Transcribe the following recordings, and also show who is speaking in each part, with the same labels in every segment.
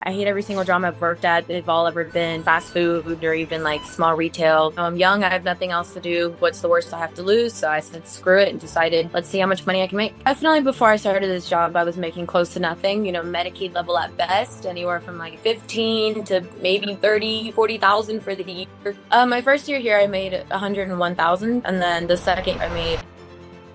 Speaker 1: I hate every single job I've worked at. They've all ever been fast food or even like small retail. I'm young. I have nothing else to do. What's the worst I have to lose? So I said, screw it and decided, let's see how much money I can make. Definitely before I started this job, I was making close to nothing, Medicaid level at best, anywhere from like 15 to maybe 30, 40,000 for the year. My first year here, I made 101,000. And then the second I made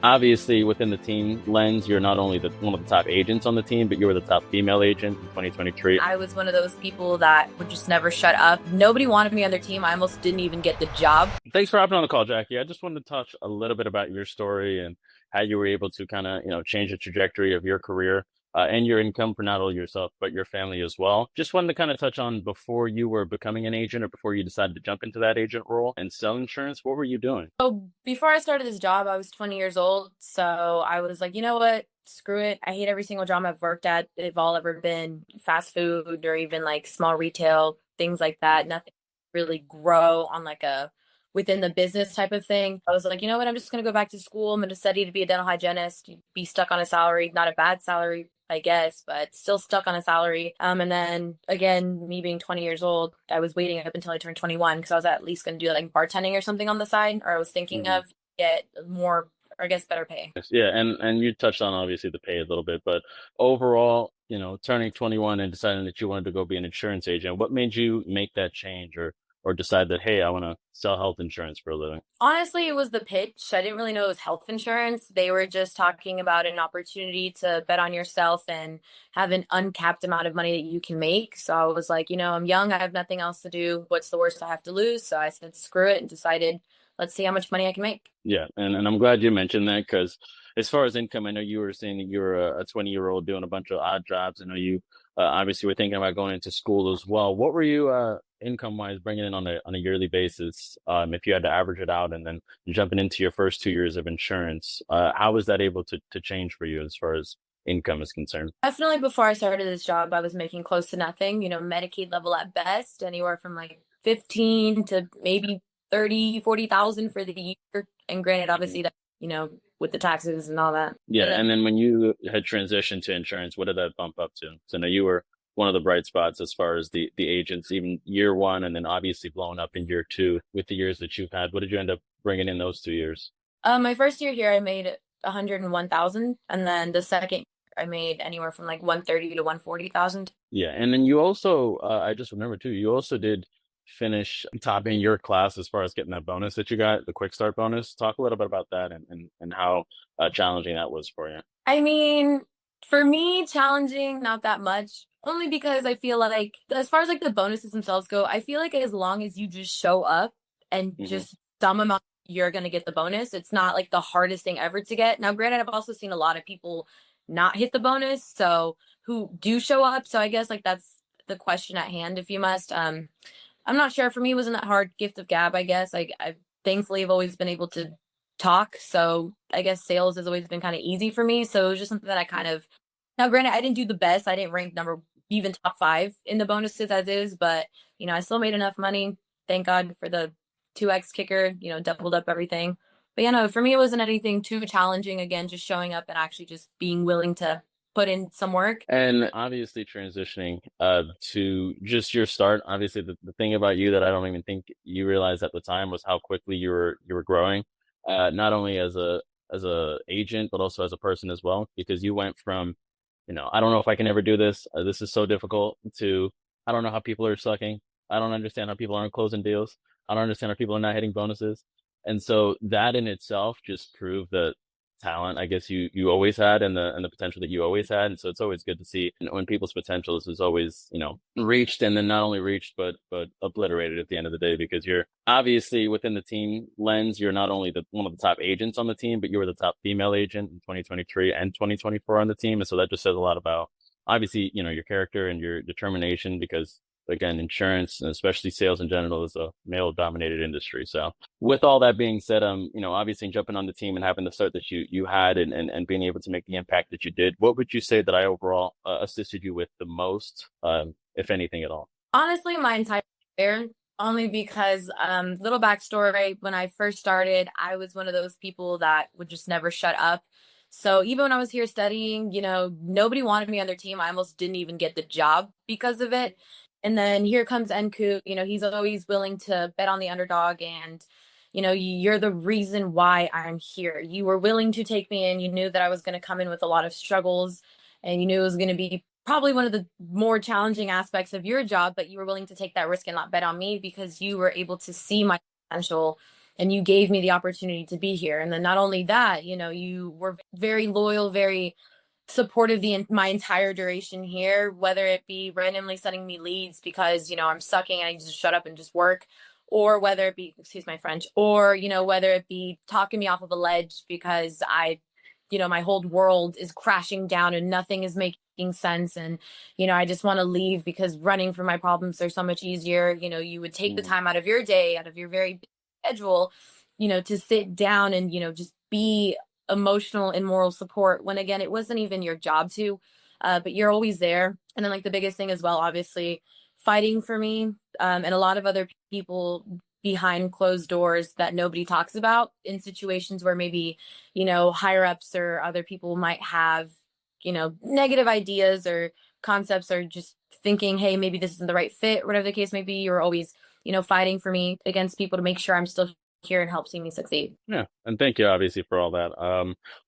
Speaker 2: Obviously, within the team lens, you're not only one of the top agents on the team, but you were the top female agent in 2023.
Speaker 1: I was one of those people that would just never shut up. Nobody wanted me on their team. I almost didn't even get the job.
Speaker 2: Thanks for hopping on the call, Jackie. I just wanted to touch a little bit about your story and how you were able to kind of, change the trajectory of your career and your income for not only yourself, but your family as well. Just wanted to kind of touch on before you were becoming an agent or before you decided to jump into that agent role and sell insurance, what were you doing?
Speaker 1: So before I started this job, I was 20 years old. So I was like, you know what? Screw it. I hate every single job I've worked at. They've all ever been fast food or even like small retail, things like that. Nothing really grow on like a within the business type of thing. I was like, you know what? I'm just going to go back to school. I'm going to study to be a dental hygienist, be stuck on a salary, not a bad salary, I guess, but still stuck on a salary. And then again, me being 20 years old, I was waiting up until I turned 21 because I was at least going to do like bartending or something on the side, or I was thinking
Speaker 2: Mhm.
Speaker 1: of get more, or I guess better pay.
Speaker 2: Yes, yeah, and you touched on obviously the pay a little bit, but overall, turning 21 and deciding that you wanted to go be an insurance agent, what made you make that change or decide that, hey, I want to sell health insurance for a living?
Speaker 1: Honestly, it was the pitch. I didn't really know it was health insurance. They were just talking about an opportunity to bet on yourself and have an uncapped amount of money that you can make. So I was like, I'm young. I have nothing else to do. What's the worst I have to lose? So I said, screw it and decided, let's see how much money I can make.
Speaker 2: Yeah, and I'm glad you mentioned that because as far as income, I know you were saying that you were a 20-year-old doing a bunch of odd jobs. I know you obviously were thinking about going into school as well. What were you income-wise bringing in on a yearly basis? If you had to average it out and then jumping into your first 2 years of insurance, how was that able to change for you as far as income is concerned?
Speaker 1: Definitely before I started this job, I was making close to nothing, Medicaid level at best, anywhere from like 15 to maybe 30, 40,000 for the year. And granted,
Speaker 2: Mhm.
Speaker 1: obviously that, with the taxes and all that.
Speaker 2: Yeah,
Speaker 1: And then
Speaker 2: and then when you had transitioned to insurance, what did that bump up to? So now you were one of the bright spots as far as the agents, even year one, and then obviously blowing up in year two with the years that you've had. What did you end up bringing in those 2 years?
Speaker 1: my first year here, I made 101,000. And then the second, I made anywhere from like 130 to 140,000.
Speaker 2: Yeah, and then you also, I just remember too, you also did finish top in your class as far as getting that bonus that you got, the quick start bonus. Talk a little bit about that and how challenging that was for you.
Speaker 1: I mean, for me, challenging, not that much. Only because I feel like, as far as like the bonuses themselves go, I feel like as long as you just show up and
Speaker 2: Hmm.
Speaker 1: just some amount, you're going to get the bonus. It's not like the hardest thing ever to get. Now, granted, I've also seen a lot of people not hit the bonus, so who do show up. So I guess like that's the question at hand, if you must. I'm not sure. For me, it wasn't that hard. Gift of gab, I guess. I thankfully have always been able to talk, so I guess sales has always been kind of easy for me. So it was just something that I kind of now. Granted, I didn't do the best. I didn't rank number even top five in the bonuses as is, but I still made enough money. Thank God for the 2x kicker. Doubled up everything. But no, for me, it wasn't anything too challenging. Again, just showing up and actually just being willing to put in some work.
Speaker 2: And obviously transitioning to just your start, obviously the thing about you that I don't even think you realized at the time was how quickly you were growing, not only as a agent, but also as a person as well, because you went from, I don't know if I can ever do this. This is so difficult to, I don't know how people are sucking. I don't understand how people aren't closing deals. I don't understand how people are not hitting bonuses. And so that in itself just proved that talent I guess you always had and the potential that you always had. And so it's always good to see when people's potentials is always reached, and then not only reached but obliterated at the end of the day, because you're obviously within the team lens, you're not only the one of the top agents on the team, but you were the top female agent in 2023 and 2024 on the team. And so that just says a lot about obviously your character and your determination, because again, insurance and especially sales in general is a male dominated industry. So with all that being said, obviously jumping on the team and having the start that you had, and being able to make the impact that you did, what would you say that I overall assisted you with the most, if anything at all?
Speaker 1: Honestly, my entire career, only because little backstory, when I first started, I was one of those people that would just never shut up. So even when I was here studying, nobody wanted me on their team. I almost didn't even get the job because of it. And then here comes Nku, he's always willing to bet on the underdog, and you're the reason why I'm here. You were willing to take me in. You knew that I was going to come in with a lot of struggles, and you knew it was going to be probably one of the more challenging aspects of your job, but you were willing to take that risk and not bet on me because you were able to see my potential, and you gave me the opportunity to be here. And then not only that, you were very loyal, very supportive my entire duration here, whether it be randomly sending me leads because, I'm sucking and I just shut up and just work, or whether it be, excuse my French, or, whether it be talking me off of a ledge because my whole world is crashing down and nothing is making sense. And, I just want to leave because running from my problems are so much easier. You would take the
Speaker 2: Mm,
Speaker 1: time out of your day, out of your very busy schedule, to sit down and, just be emotional and moral support when, again, it wasn't even your job to, but you're always there. And then, like, the biggest thing as well, obviously, fighting for me, and a lot of other people behind closed doors that nobody talks about in situations where maybe, higher ups or other people might have, negative ideas or concepts, or just thinking, hey, maybe this isn't the right fit, whatever the case may be. You're always, fighting for me against people to make sure I'm still here and help see me succeed.
Speaker 2: yeah, and thank you obviously for all that.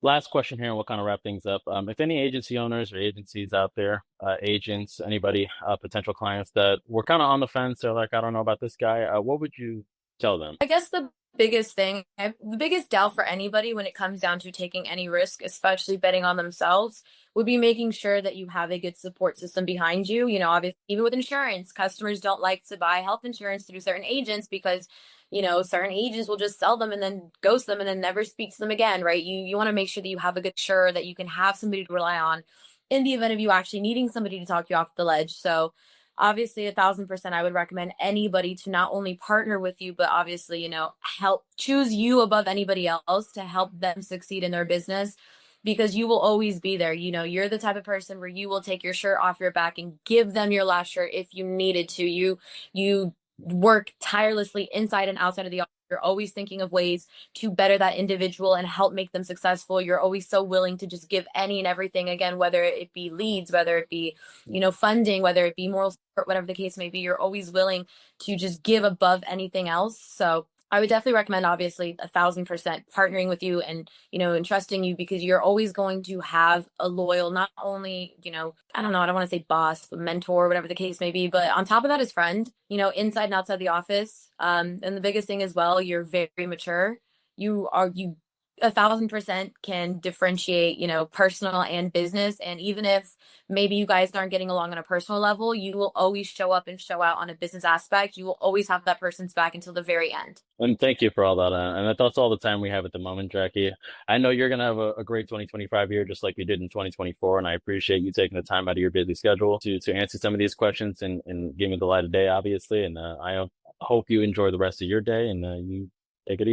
Speaker 2: Last question here, and we'll kind of wrap things up. If any agency owners or agencies out there, agents, anybody, potential clients that were kind of on the fence, they're like, I don't know about this guy, what would you tell them?
Speaker 1: I guess the biggest doubt for anybody when it comes down to taking any risk, especially betting on themselves, would be making sure that you have a good support system behind you. Obviously, even with insurance, customers don't like to buy health insurance through certain agents because, certain agents will just sell them and then ghost them and then never speak to them again, right? You want to make sure that you have a good sure that you can have somebody to rely on in the event of you actually needing somebody to talk you off the ledge. So obviously 1,000% I would recommend anybody to not only partner with you, but obviously, help choose you above anybody else to help them succeed in their business, because you will always be there. You're the type of person where you will take your shirt off your back and give them your last shirt if you needed to. You work tirelessly inside and outside of the office. You're always thinking of ways to better that individual and help make them successful. You're always so willing to just give any and everything, again, whether it be leads, whether it be, funding, whether it be moral support, whatever the case may be. You're always willing to just give above anything else. So I would definitely recommend, obviously, 1,000% partnering with you and, and trusting you, because you're always going to have a loyal, not only, I don't know, I don't want to say boss, but mentor, whatever the case may be, but on top of that is friend, inside and outside the office. And the biggest thing as well, you're very mature. You 1,000% can differentiate, personal and business. And even if maybe you guys aren't getting along on a personal level, you will always show up and show out on a business aspect. You will always have that person's back until the very end.
Speaker 2: And thank you for all that. And that's all the time we have at the moment, Jackie. I know you're going to have a great 2025 year, just like you did in 2024. And I appreciate you taking the time out of your busy schedule to answer some of these questions and give me the light of day, obviously. And I hope you enjoy the rest of your day, and you